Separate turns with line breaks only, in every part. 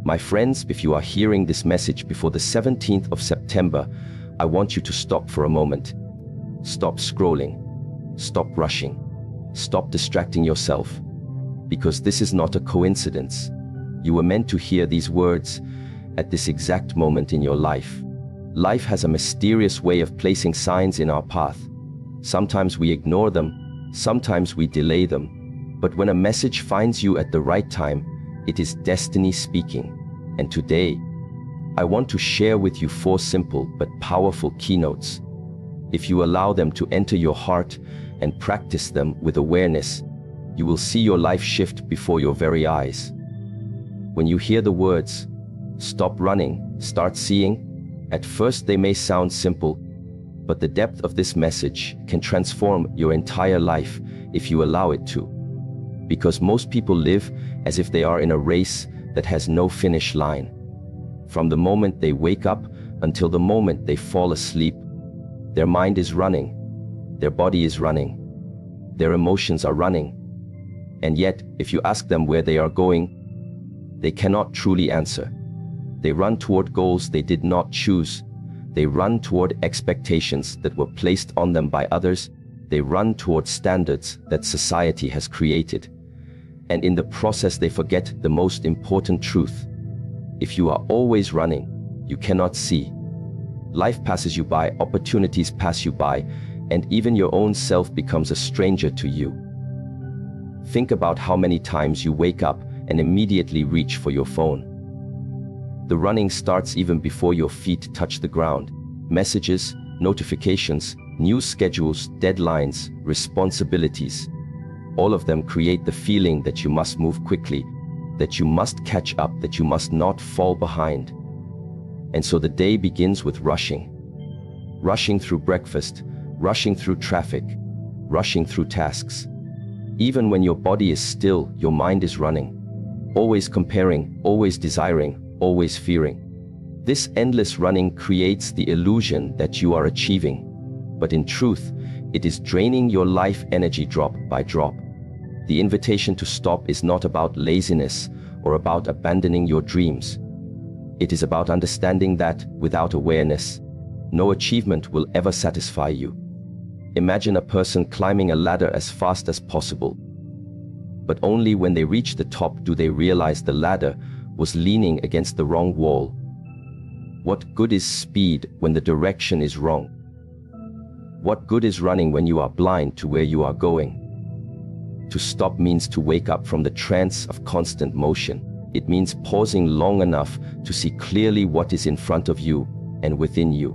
My friends, if you are hearing this message before the 17th of September, I want you to stop for a moment. Stop scrolling. Stop rushing. Stop distracting yourself. Because this is not a coincidence. You were meant to hear these words at this exact moment in your life. Life has a mysterious way of placing signs in our path. Sometimes we ignore them, sometimes we delay them. But when a message finds you at the right time, it is destiny speaking. And today, I want to share with you 4 simple but powerful keynotes. If you allow them to enter your heart and practice them with awareness, you will see your life shift before your very eyes. When you hear the words, stop running, start seeing, at first they may sound simple, but the depth of this message can transform your entire life if you allow it to. Because most people live as if they are in a race that has no finish line. From the moment they wake up until the moment they fall asleep, their mind is running, their body is running, their emotions are running. And yet, if you ask them where they are going, they cannot truly answer. They run toward goals they did not choose. They run toward expectations that were placed on them by others. They run toward standards that society has created. And in the process, they forget the most important truth. If you are always running, you cannot see. Life passes you by, opportunities pass you by, and even your own self becomes a stranger to you. Think about how many times you wake up and immediately reach for your phone. The running starts even before your feet touch the ground. Messages, notifications, news schedules, deadlines, responsibilities. All of them create the feeling that you must move quickly, that you must catch up, that you must not fall behind. And so the day begins with rushing. Rushing through breakfast, rushing through traffic, rushing through tasks. Even when your body is still, your mind is running. Always comparing, always desiring, always fearing. This endless running creates the illusion that you are achieving. But in truth, it is draining your life energy drop by drop. The invitation to stop is not about laziness or about abandoning your dreams. It is about understanding that, without awareness, no achievement will ever satisfy you. Imagine a person climbing a ladder as fast as possible. But only when they reach the top do they realize the ladder was leaning against the wrong wall. What good is speed when the direction is wrong? What good is running when you are blind to where you are going? To stop means to wake up from the trance of constant motion. It means pausing long enough to see clearly what is in front of you and within you.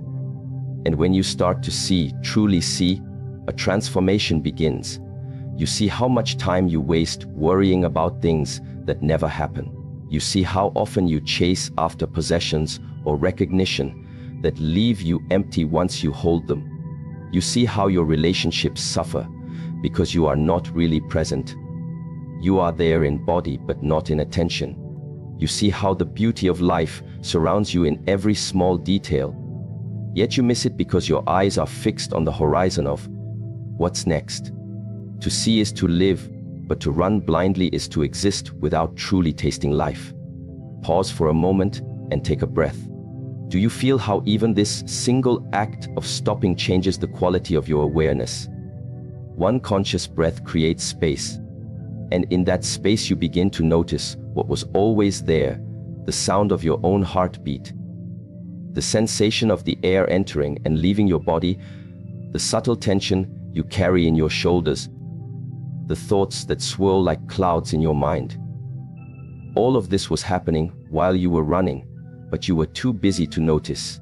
And when you start to see, truly see, a transformation begins. You see how much time you waste worrying about things that never happen. You see how often you chase after possessions or recognition that leave you empty once you hold them. You see how your relationships suffer because you are not really present. You are there in body but not in attention. You see how the beauty of life surrounds you in every small detail. Yet you miss it because your eyes are fixed on the horizon of what's next. To see is to live, but to run blindly is to exist without truly tasting life. Pause for a moment and take a breath. Do you feel how even this single act of stopping changes the quality of your awareness? One conscious breath creates space, and in that space you begin to notice what was always there, the sound of your own heartbeat, the sensation of the air entering and leaving your body, the subtle tension you carry in your shoulders, the thoughts that swirl like clouds in your mind. All of this was happening while you were running, but you were too busy to notice.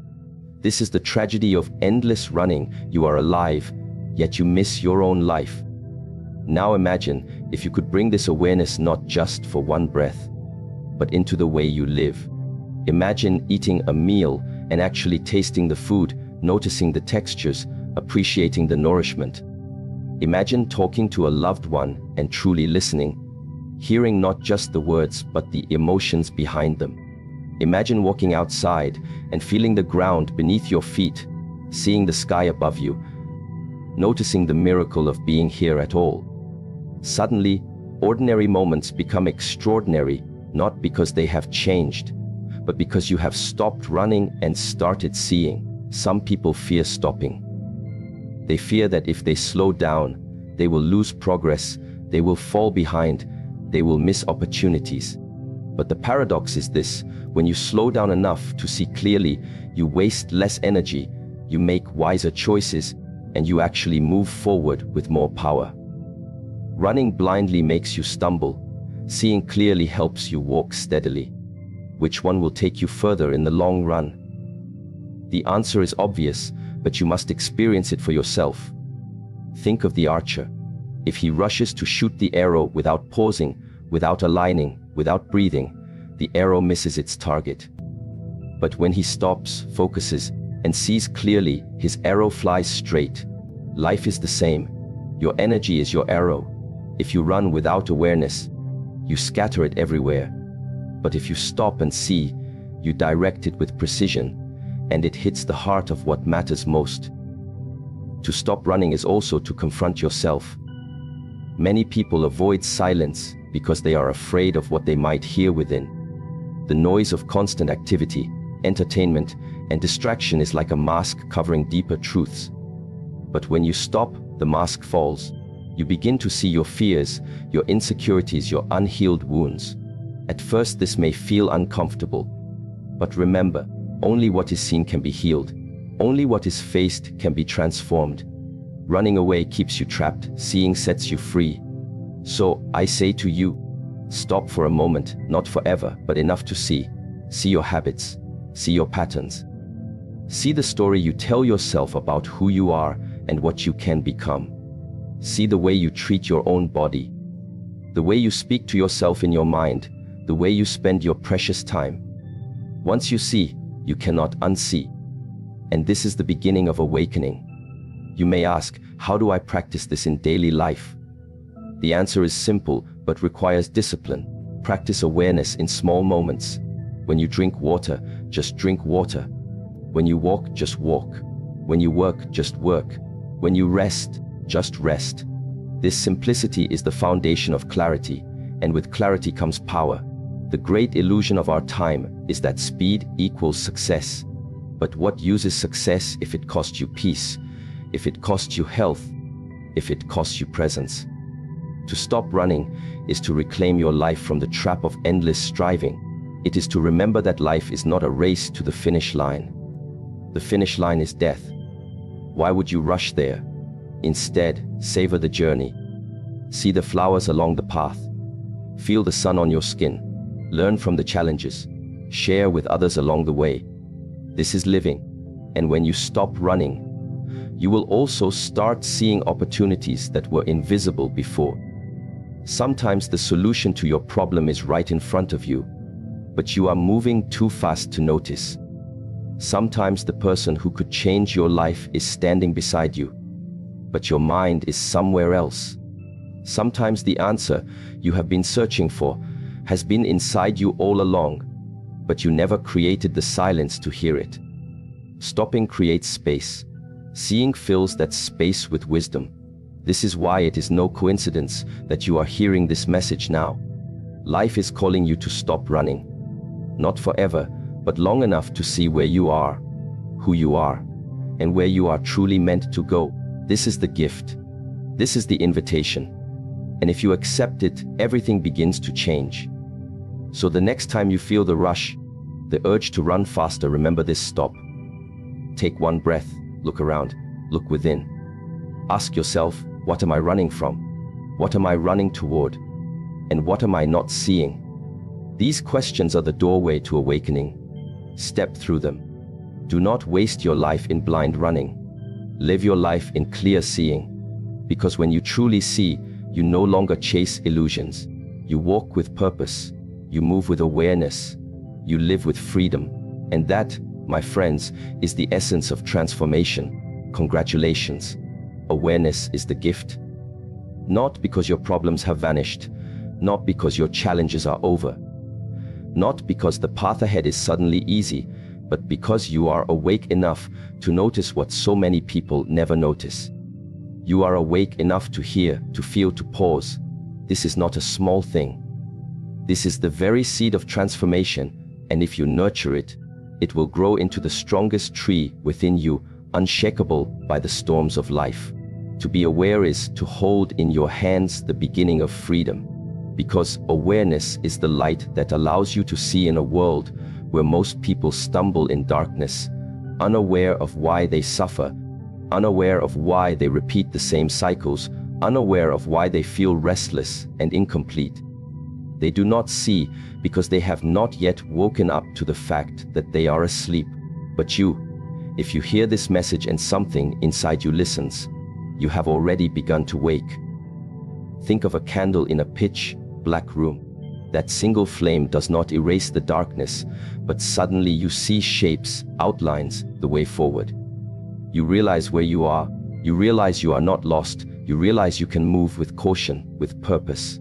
This is the tragedy of endless running. You are alive, yet you miss your own life. Now imagine if you could bring this awareness not just for one breath, but into the way you live. Imagine eating a meal and actually tasting the food, noticing the textures, appreciating the nourishment. Imagine talking to a loved one and truly listening, hearing not just the words but the emotions behind them. Imagine walking outside and feeling the ground beneath your feet, seeing the sky above you, noticing the miracle of being here at all. Suddenly, ordinary moments become extraordinary, not because they have changed, but because you have stopped running and started seeing. Some people fear stopping. They fear that if they slow down, they will lose progress, they will fall behind, they will miss opportunities. But the paradox is this: when you slow down enough to see clearly, you waste less energy, you make wiser choices, and you actually move forward with more power. Running blindly makes you stumble. Seeing clearly helps you walk steadily. Which one will take you further in the long run? The answer is obvious, but you must experience it for yourself. Think of the archer. If he rushes to shoot the arrow without pausing, without aligning, without breathing, the arrow misses its target. But when he stops, focuses, and sees clearly, his arrow flies straight. Life is the same. Your energy is your arrow. If you run without awareness, you scatter it everywhere. But if you stop and see, you direct it with precision, and it hits the heart of what matters most. To stop running is also to confront yourself. Many people avoid silence because they are afraid of what they might hear within. The noise of constant activity, entertainment, and distraction is like a mask covering deeper truths. But when you stop, the mask falls. You begin to see your fears, your insecurities, your unhealed wounds. At first, this may feel uncomfortable. But remember, only what is seen can be healed. Only what is faced can be transformed. Running away keeps you trapped, seeing sets you free. So, I say to you, stop for a moment, not forever, but enough to see. See your habits. See your patterns. See the story you tell yourself about who you are and what you can become. See the way you treat your own body, the way you speak to yourself in your mind, the way you spend your precious time. Once you see, you cannot unsee. And this is the beginning of awakening. You may ask, how do I practice this in daily life? The answer is simple, but requires discipline. Practice awareness in small moments. When you drink water, just drink water. When you walk, just walk. When you work, just work. When you rest, just rest. This simplicity is the foundation of clarity, and with clarity comes power. The great illusion of our time is that speed equals success. But what use is success if it costs you peace, if it costs you health, if it costs you presence? To stop running is to reclaim your life from the trap of endless striving. It is to remember that life is not a race to the finish line. The finish line is death. Why would you rush there? Instead, savor the journey. See the flowers along the path. Feel the sun on your skin. Learn from the challenges. Share with others along the way. This is living. And when you stop running, you will also start seeing opportunities that were invisible before. Sometimes the solution to your problem is right in front of you, but you are moving too fast to notice. Sometimes the person who could change your life is standing beside you, but your mind is somewhere else. Sometimes the answer you have been searching for has been inside you all along, but you never created the silence to hear it. Stopping creates space. Seeing fills that space with wisdom. This is why it is no coincidence that you are hearing this message now. Life is calling you to stop running. Not forever, but long enough to see where you are, who you are, and where you are truly meant to go. This is the gift. This is the invitation. And if you accept it, everything begins to change. So the next time you feel the rush, the urge to run faster, remember this: stop. Take one breath, look around, look within. Ask yourself, what am I running from? What am I running toward? And what am I not seeing? These questions are the doorway to awakening. Step through them. Do not waste your life in blind running. Live your life in clear seeing. Because when you truly see, you no longer chase illusions. You walk with purpose. You move with awareness. You live with freedom. And that, my friends, is the essence of transformation. Congratulations. Awareness is the gift. Not because your problems have vanished. Not because your challenges are over. Not because the path ahead is suddenly easy, but because you are awake enough to notice what so many people never notice. You are awake enough to hear, to feel, to pause. This is not a small thing. This is the very seed of transformation, and if you nurture it, it will grow into the strongest tree within you, unshakable by the storms of life. To be aware is to hold in your hands the beginning of freedom, because awareness is the light that allows you to see in a world where most people stumble in darkness, unaware of why they suffer, unaware of why they repeat the same cycles, unaware of why they feel restless and incomplete. They do not see because they have not yet woken up to the fact that they are asleep. But you, if you hear this message and something inside you listens, you have already begun to wake. Think of a candle in a pitch black room. That single flame does not erase the darkness, but suddenly you see shapes, outlines, the way forward. You realize where you are, you realize you are not lost, you realize you can move with caution, with purpose.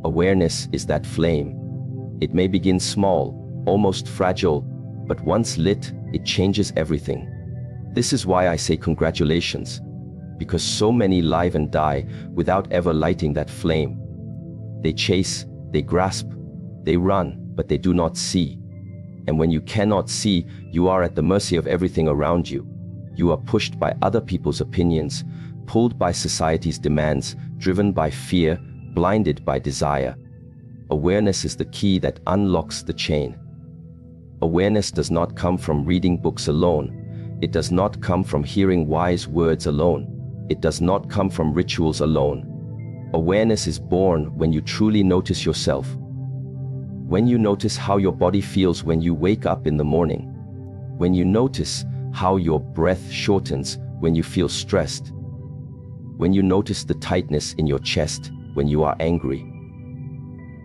Awareness is that flame. It may begin small, almost fragile, but once lit, it changes everything. This is why I say congratulations, because so many live and die without ever lighting that flame. They chase, they grasp, they run, but they do not see. And when you cannot see, you are at the mercy of everything around you. You are pushed by other people's opinions, pulled by society's demands, driven by fear, blinded by desire. Awareness is the key that unlocks the chain. Awareness does not come from reading books alone. It does not come from hearing wise words alone. It does not come from rituals alone. Awareness is born when you truly notice yourself. When you notice how your body feels when you wake up in the morning. When you notice how your breath shortens when you feel stressed. When you notice the tightness in your chest when you are angry.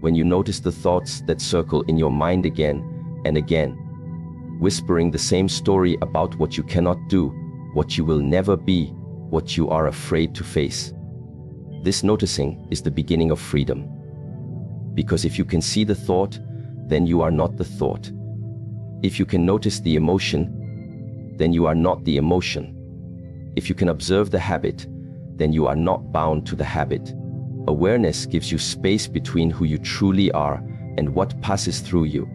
When you notice the thoughts that circle in your mind again and again, whispering the same story about what you cannot do, what you will never be, what you are afraid to face. This noticing is the beginning of freedom. Because if you can see the thought, then you are not the thought. If you can notice the emotion, then you are not the emotion. If you can observe the habit, then you are not bound to the habit. Awareness gives you space between who you truly are and what passes through you.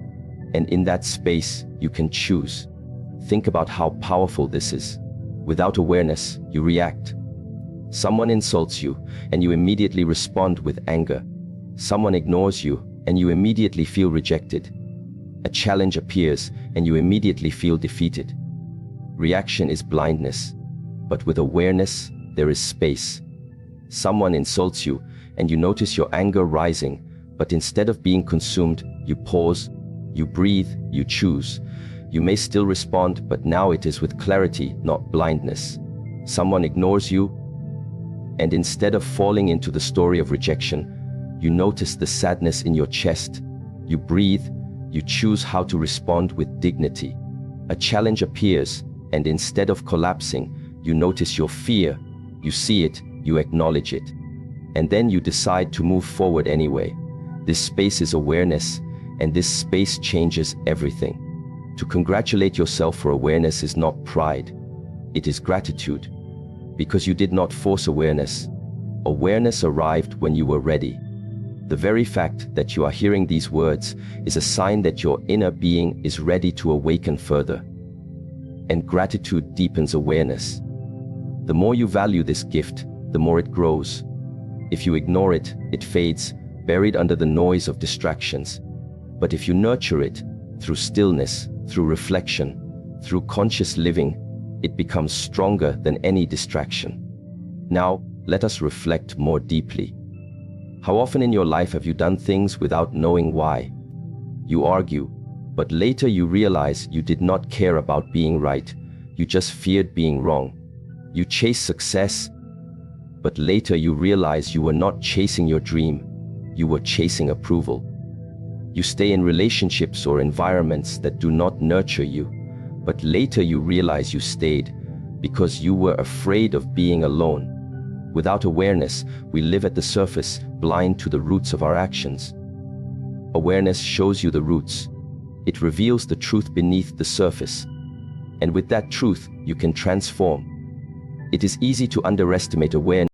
And in that space, you can choose. Think about how powerful this is. Without awareness, you react. Someone insults you, and you immediately respond with anger. Someone ignores you, and you immediately feel rejected. A challenge appears, and you immediately feel defeated. Reaction is blindness, but with awareness, there is space. Someone insults you, and you notice your anger rising, but instead of being consumed, you pause, you breathe, you choose. You may still respond, but now it is with clarity, not blindness. Someone ignores you, and instead of falling into the story of rejection, you notice the sadness in your chest. You breathe, you choose how to respond with dignity. A challenge appears, and instead of collapsing, you notice your fear, you see it, you acknowledge it. And then you decide to move forward anyway. This space is awareness, and this space changes everything. To congratulate yourself for awareness is not pride, it is gratitude. Because you did not force awareness. Awareness arrived when you were ready. The very fact that you are hearing these words is a sign that your inner being is ready to awaken further. And gratitude deepens awareness. The more you value this gift, the more it grows. If you ignore it, it fades, buried under the noise of distractions. But if you nurture it, through stillness, through reflection, through conscious living, it becomes stronger than any distraction. Now, let us reflect more deeply. How often in your life have you done things without knowing why? You argue, but later you realize you did not care about being right, you just feared being wrong. You chase success, but later you realize you were not chasing your dream, you were chasing approval. You stay in relationships or environments that do not nurture you, but later you realize you stayed because you were afraid of being alone. Without awareness, we live at the surface, blind to the roots of our actions. Awareness shows you the roots. It reveals the truth beneath the surface. And with that truth, you can transform. It is easy to underestimate awareness.